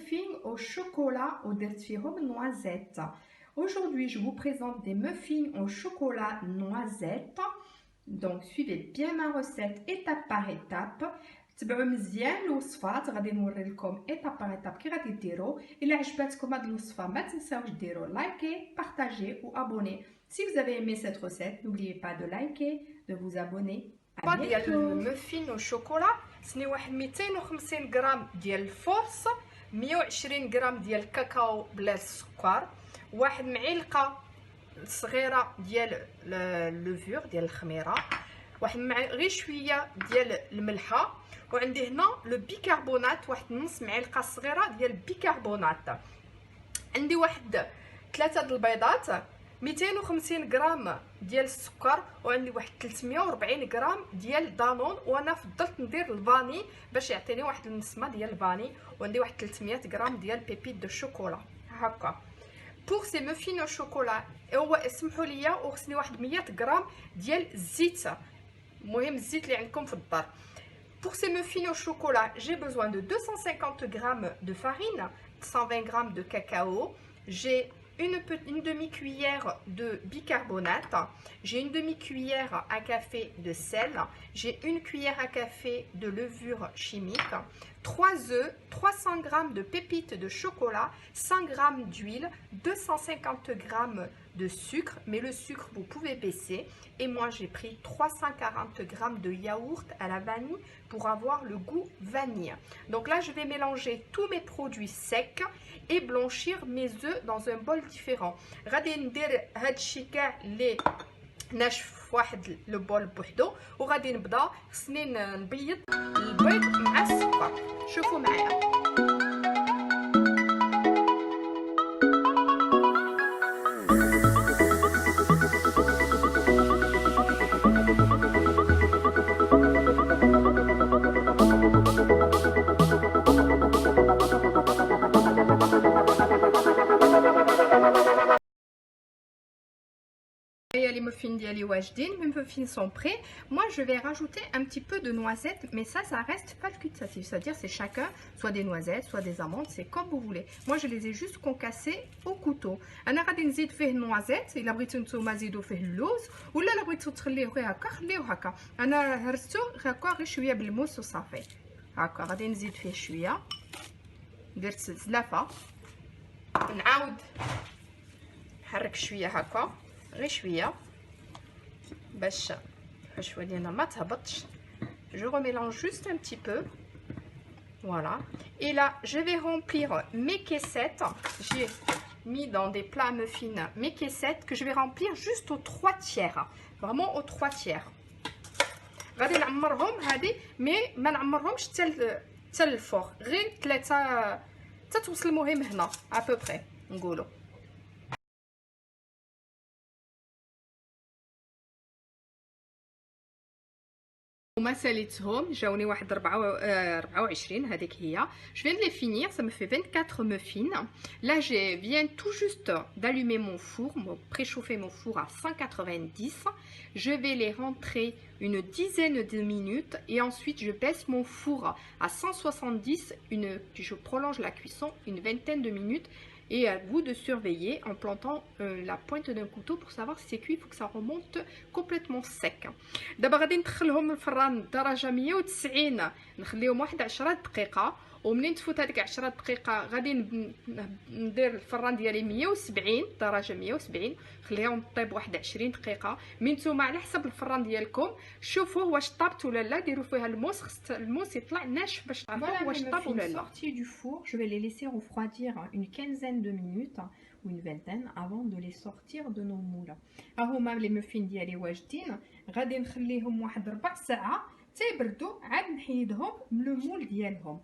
muffins au chocolat ou درت فيهم noisettes. Aujourd'hui, je vous présente des muffins au chocolat noisette. Donc, suivez bien ma recette étape par étape. تبعوا مزيان الوصفات غادي نوري لكم ايتاب باغ ايتاب كي غادي ديروا. الا عجبتكم هذه الوصفه ما تنساوش ديروا لايكي بارطاجي و abonner. Si vous avez aimé cette recette, n'oubliez pas de liker, de vous abonner. À bientôt. ديال المفين والشوكولا سني واحد 250 غرام ديال الفورص، 120 غرام ديال الكاكاو بلا السكر، واحد معلقه صغيره ديال اللوفور ديال الخميره، واحد غير شويه ديال الملحه، وعندي هنا لو بيكربونات واحد نص معلقه صغيره ديال البيكربونات، عندي واحد 3 د البيضات، 250 غرام ديال السكر، وعندي واحد 340 غرام ديال دانون، وانا فضلت ندير الفاني باش يعطيني واحد النسمه ديال الفاني، وعندي واحد 300 غرام ديال بيبيت دو شوكولا هكا. بور سي مفين او شوكولا هو اسمحوا لي وخصني واحد 100 غرام ديال الزيت، المهم الزيت اللي عندكم في الدار. Pour ces muffins au chocolat, j'ai besoin de 250 g de farine, 120 g de cacao, j'ai une demi-cuillère de bicarbonate, j'ai une demi-cuillère à café de sel, j'ai une cuillère à café de levure chimique, 3 œufs, 300 g de pépites de chocolat, 100 g d'huile, 250 g de sucre, mais le sucre vous pouvez baisser, et moi j'ai pris 340 g de yaourt à la vanille pour avoir le goût vanille. Donc là je vais mélanger tous mes produits secs et blanchir mes œufs dans un bol différent. غادي ندير هادشي كاع اللي ناشف في واحد لو بول بوحدو، وغادي نبدا خصني نبيض البيض مع السكر. شوفوا معايا. Les muffins d'Ali Wajdin, mes muffins sont prêts. Moi je vais rajouter un petit peu de noisettes, mais ça reste facultatif, c'est-à-dire c'est chacun, soit des noisettes, soit des amandes, c'est comme vous voulez. Moi je les ai juste concassés au couteau. انا غادي نزيد فيه النوازيت، الا بغيتو نتوما زيدوا فيه اللوز، ولا الا بغيتو تخليوه غير هكا خليوه هكا. انا هرستو هكا غير شويه بالموس وصافي. هكا غادي نزيد فيه شويه، درت زلافه، نعاود نحرك شويه هكا غير شويه باش الحشوه ديالنا ما تهبطش. Je remélange juste un petit peu, voilà. Et là je vais remplir mes caissettes. J'ai mis dans des plats muffins mes caissettes que je vais remplir juste aux 3 tiers, vraiment aux 3 tiers. غادي نعمرهم هذه، مي ما نعمرهمش حتى الفوق، غير 3 حتى توصل المهم هنا ابوبري نقولوا. وما ساليتهم جاوني واحد 24 هذيك هي. Je viens de les finir, ça me fait 24 muffins. Là je viens tout juste d'allumer mon four, préchauffer mon four à 190. Je vais les rentrer une dizaine de minutes et ensuite je baisse mon four à 170, je prolonge la cuisson une vingtaine de minutes. Et à vous de surveiller en plantant la pointe d'un couteau pour savoir si c'est cuit. Il faut que ça remonte complètement sec. D'abord غادي ندخلهم الفران درجه 190 نخليهم واحد 10 دقيقه، ومنين تفوت هذيك 10 دقيقه غادي ندير الفران ديالي 170 درجه 170، خليهم طيب واحد 20 دقيقه. من نتوما على حسب الفران ديالكم شوفوا واش طابت ولا لا، ديروا فيها الموس، خص الموس يطلع ناشف باش تعرفوا واش طاب ولا لا. Sortis du four, je vais les laisser refroidir une quinzaine de minutes ou une vingtaine avant de les sortir de nos moules. ها هما لي muffins ديالي واجدين، غادي نخليهم واحد 4 ساعات تيبردوا، عاد نحيدهم من المول ديالهم.